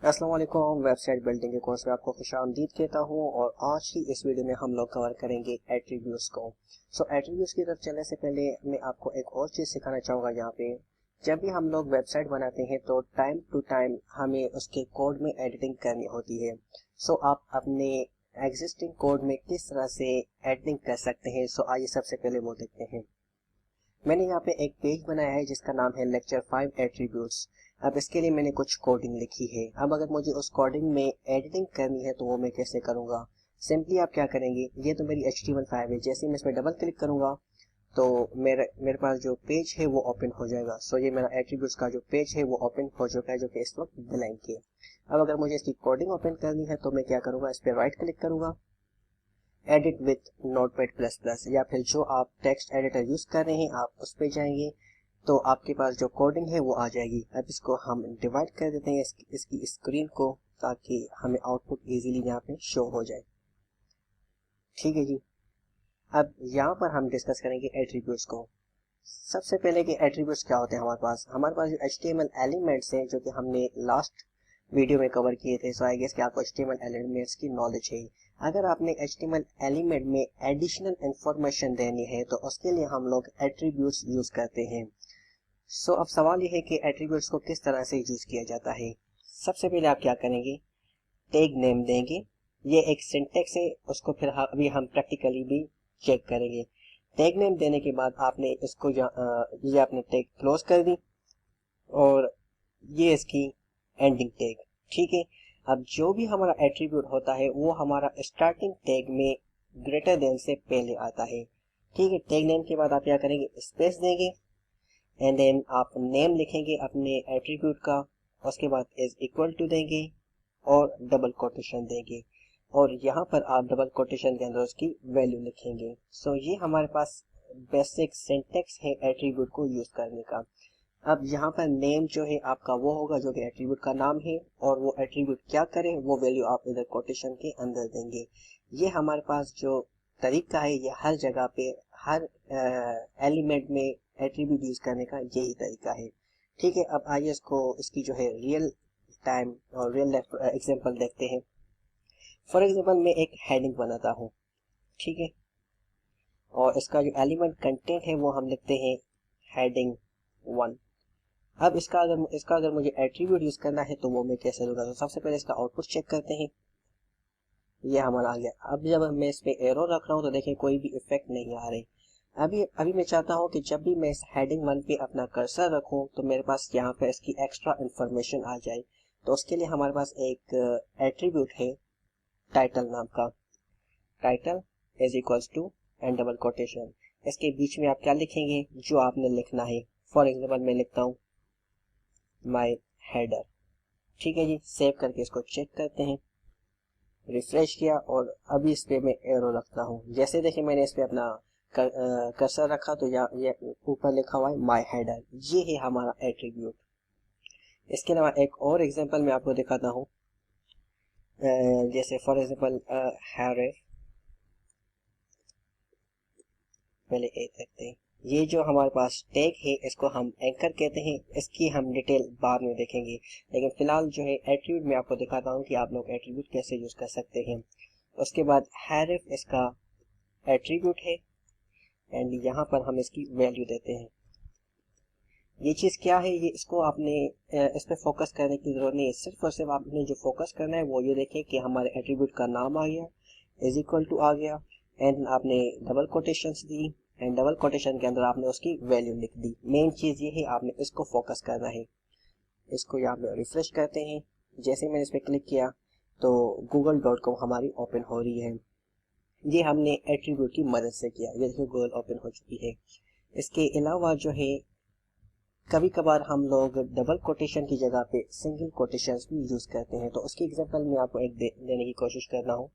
अस्सलाम वालेकुम। Website building के कोर्स में आपको खुशामदीद कहता हूँ और आज की इस वीडियो में हम लोग कवर करेंगे एट्रीब्यूट्स को। एट्रीब्यूट्स की तरफ चलने से पहले मैं आपको एक और चीज़ सिखाना चाहूँगा। यहाँ पे जब भी हम लोग वेबसाइट बनाते हैं तो टाइम टू टाइम हमें उसके कोड में एडिटिंग करनी होती है। आप अपने एग्जिस्टिंग कोड में किस तरह से एडिटिंग कर सकते हैं। आइए सबसे पहले वो देखते हैं। मैंने यहाँ पे एक पेज बनाया है जिसका नाम है लेक्चर 5 एट्रीब्यूट्स। अब इसके लिए मैंने कुछ कोडिंग लिखी है। अब अगर मुझे उस कोडिंग में एडिटिंग करनी है तो वो मैं कैसे करूँगा। सिंपली आप क्या करेंगे, ये तो मेरी HTML फाइल है। जैसे ही मैं इस पर डबल क्लिक करूँगा तो मेरे पास जो पेज है वो ओपन हो जाएगा। ये मेरा एट्रीब्यूट्स का जो पेज है वो ओपन हो चुका है, जो कि इस वक्त ब्लैंक है। अब अगर मुझे इसकी कोडिंग ओपन करनी है तो मैं क्या करूँगा, इस पर राइट क्लिक करूँगा, edit with notepad plus plus, या फिर जो आप टेक्स्ट एडिटर यूज कर रहे हैं आप उस पर जाएंगे तो आपके पास जो कोडिंग है वो आ जाएगी। अब इसको हम डिवाइड कर देते हैं इसकी स्क्रीन को, ताकि हमें आउटपुट इजीली यहाँ पे शो हो जाए। ठीक है जी। अब यहाँ पर हम डिस्कस करेंगे एट्रीब्यूट्स को। सबसे पहले कि एट्रीब्यूट्स क्या होते हैं। हमारे पास जो HTML एलिमेंट्स हैं जो कि हमने लास्ट वीडियो में कवर किए थे। आई गेस कि आपको HTML एलिमेंट्स की नॉलेज है। अगर आपने HTML एलिमेंट में एडिशनल इंफॉर्मेशन देनी है तो उसके लिए हम लोग एट्रीब्यूट्स यूज करते हैं। अब सवाल यह है कि एट्रीब्यूट्स को किस तरह से यूज किया जाता है। सबसे पहले आप क्या करेंगे, टैग नेम देंगे। ये एक सिंटेक्स है, उसको फिर अभी हम प्रैक्टिकली भी चेक करेंगे। टैग नेम देने के बाद आपने इसको ये आपने टैग क्लोज कर दी और ये इसकी एंडिंग टैग। ठीक है। अब जो भी हमारा एट्रीब्यूट होता है वो हमारा स्टार्टिंग टैग में ग्रेटर देन से पहले आता है। ठीक है। टैग नेम के बाद आप क्या करेंगे, स्पेस देंगे एंड देन आप नेम लिखेंगे अपने एट्रीब्यूट का। उसके बाद इज इक्वल टू देंगे और डबल कोटेशन देंगे और यहाँ पर आप डबल कोटेशन के अंदर उसकी वैल्यू लिखेंगे। ये हमारे पास बेसिक सिंटेक्स है एट्रीब्यूट को यूज करने का। अब यहाँ पर नेम जो है आपका वो होगा जो कि एट्रीब्यूट का नाम है, और वो एट्रीब्यूट क्या करे वो वैल्यू आप इधर कोटेशन के अंदर देंगे। ये हमारे पास जो तरीका है ये हर जगह पे हर एलिमेंट में एट्रीब्यूट यूज करने का यही तरीका है। ठीक है। अब आइए इसकी जो है रियल टाइम और रियल एग्जांपल देखते हैं। फॉर एग्जांपल मैं एक हेडिंग बनाता हूँ। ठीक है। और इसका जो एलिमेंट कंटेंट है वो हम लिखते हैं हेडिंग 1। अब इसका अगर मुझे एट्रीब्यूट यूज करना है तो वो मैं कैसे लूंगा। सबसे पहले इसका आउटपुट चेक करते हैं। ये हमारा आ गया। अब जब मैं इस पे एरो रख रहा हूँ तो देखें कोई भी इफेक्ट नहीं आ रहे। अभी मैं चाहता हूँ कि जब भी मैं इस हेडिंग 1 पे अपना कर्सर रखूँ तो मेरे पास यहाँ पे इसकी एक्स्ट्रा इंफॉर्मेशन आ जाए। तो उसके लिए हमारे पास एक एट्रीब्यूट है टाइटल नाम का। Title is equals to and double quotation. इसके बीच में आप क्या लिखेंगे, जो आपने लिखना है। फॉर एग्जाम्पल मैं लिखता हूँ माई हेडर। ठीक है जी। सेव करके इसको चेक करते हैं। रिफ्रेश किया और अभी इस पे मैं एरो रखता हूँ। जैसे देखिए मैंने इस पे अपना कर्सर रखा तो ये ऊपर लिखा हुआ है माई हेडर। ये है हमारा एट्रीब्यूट। इसके अलावा एक और एग्जांपल मैं आपको दिखाता हूँ। जैसे फॉर एग्जांपल हैरेफ, पहले ए देखते हैं। ये जो हमारे पास टैग है इसको हम एंकर कहते हैं। इसकी हम डिटेल बाद में देखेंगे, लेकिन फिलहाल जो है एट्रीब्यूट में आपको दिखाता हूँ कि आप लोग एट्रीब्यूट कैसे यूज कर सकते हैं। उसके बाद हैरिफ इसका एट्रीब्यूट है एंड यहाँ पर हम इसकी वैल्यू देते हैं। ये चीज क्या है, ये इसको आपने इस पे फोकस करने की जरूरत नहीं है। सिर्फ और सिर्फ आपने जो फोकस करना है वो ये देखें कि हमारे एट्रीब्यूट का नाम आ गया, इज इक्वल टू आ गया एंड आपने double quotations the and double quotation के अंदर आपने उसकी वैल्यू लिख दी। मेन चीज ये है, आपने इसको फोकस करना है। इसको यहाँ पे रिफ्रेश करते हैं। जैसे मैंने इस पर क्लिक किया तो google.com हमारी ओपन हो रही है। ये हमने एट्रीब्यूट की मदद से किया। ये देखिए गूगल ओपन हो चुकी है। इसके अलावा जो है कभी कभार हम लोग डबल कोटेशन की जगह पे सिंगल कोटेशंस भी यूज करते हैं। तो उसकी एग्जांपल मैं आपको एक देने की कोशिश कर रहा हूँ।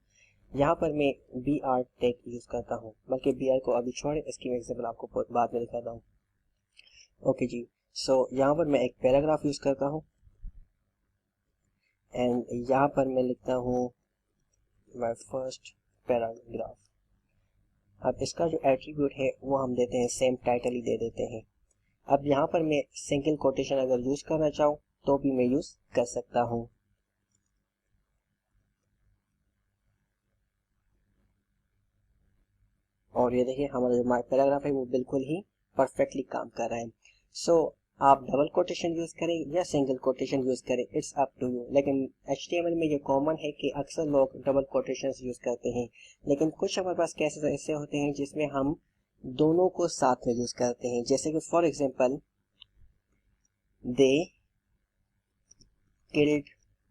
यहाँ पर मैं बी आर टैग यूज करता हूँ, बल्कि बी आर को अभी छोड़े, इसकी मैं एग्जांपल आपको बाद में दिखाता हूँ। ओके जी। यहाँ पर मैं एक पैराग्राफ यूज करता हूँ एंड यहाँ पर मैं लिखता हूँ माय फर्स्ट पैराग्राफ। अब इसका जो एट्रीब्यूट है वो हम देते हैं सेम टाइटल ही दे देते हैं। अब यहाँ पर मैं सिंगल कोटेशन अगर यूज करना चाहूँ तो भी मैं यूज कर सकता हूँ। और ये देखिए हमारा जो माय पैराग्राफ है वो बिल्कुल ही परफेक्टली काम कर रहा है। सो आप डबल कोटेशन यूज करें या सिंगल कोटेशन यूज करें, इट्स अप टू यू। लेकिन HTML में ये कॉमन है कि अक्सर लोग डबल कोटेशन यूज करते हैं, लेकिन कुछ हमारे पास केसेस ऐसे होते हैं जिसमें हम दोनों को साथ में यूज करते हैं। जैसे कि for example they killed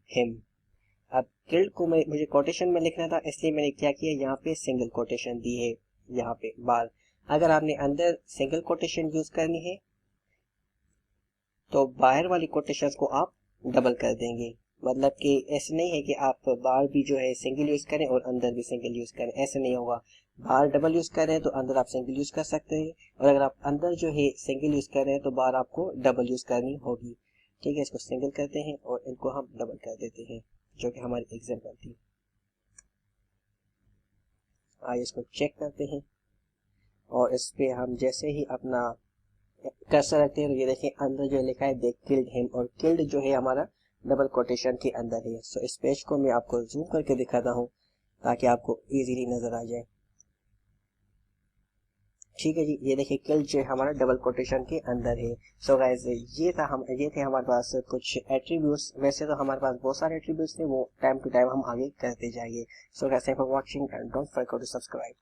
him. अब किल्ड को मुझे कोटेशन में लिखना था, इसलिए मैंने क्या किया, यहाँ पे सिंगल कोटेशन दी है यहाँ पे बाहर। अगर आपने अंदर सिंगल कोटेशन यूज करनी है तो बाहर वाली कोटेशंस को आप डबल कर देंगे। मतलब कि ऐसे नहीं है कि आप बाहर भी जो है सिंगल यूज करें और अंदर भी सिंगल यूज करें, ऐसे नहीं होगा। बाहर डबल यूज कर रहे हैं तो अंदर आप सिंगल यूज कर सकते हैं, और अगर आप अंदर जो है सिंगल यूज कर रहे हैं तो बाहर आपको डबल यूज करनी होगी। ठीक है, इसको सिंगल करते हैं और इनको हम डबल कर देते हैं, जो कि हमारी एग्जाम्पल थी। आइए इसको चेक करते हैं, और इस पे हम जैसे ही अपना कर्सर रखते हैं तो ये देखिए अंदर जो लिखा है दे किल्ड हिम, और किल्ड जो है हमारा डबल कोटेशन के अंदर है। सो इस पेज को मैं आपको जूम करके दिखाता हूँ ताकि आपको इजीली नजर आ जाए। ठीक है जी, ये देखिए किल्ड जो है हमारा डबल कोटेशन के अंदर है। सो गाइस ये थे हमारे पास कुछ एट्रीब्यूट्स। वैसे तो हमारे पास बहुत सारे एट्रीब्यूट्स थे, वो टाइम टू टाइम हम आगे करते जाएंगे। So guys thank for watching and don't forget to subscribe.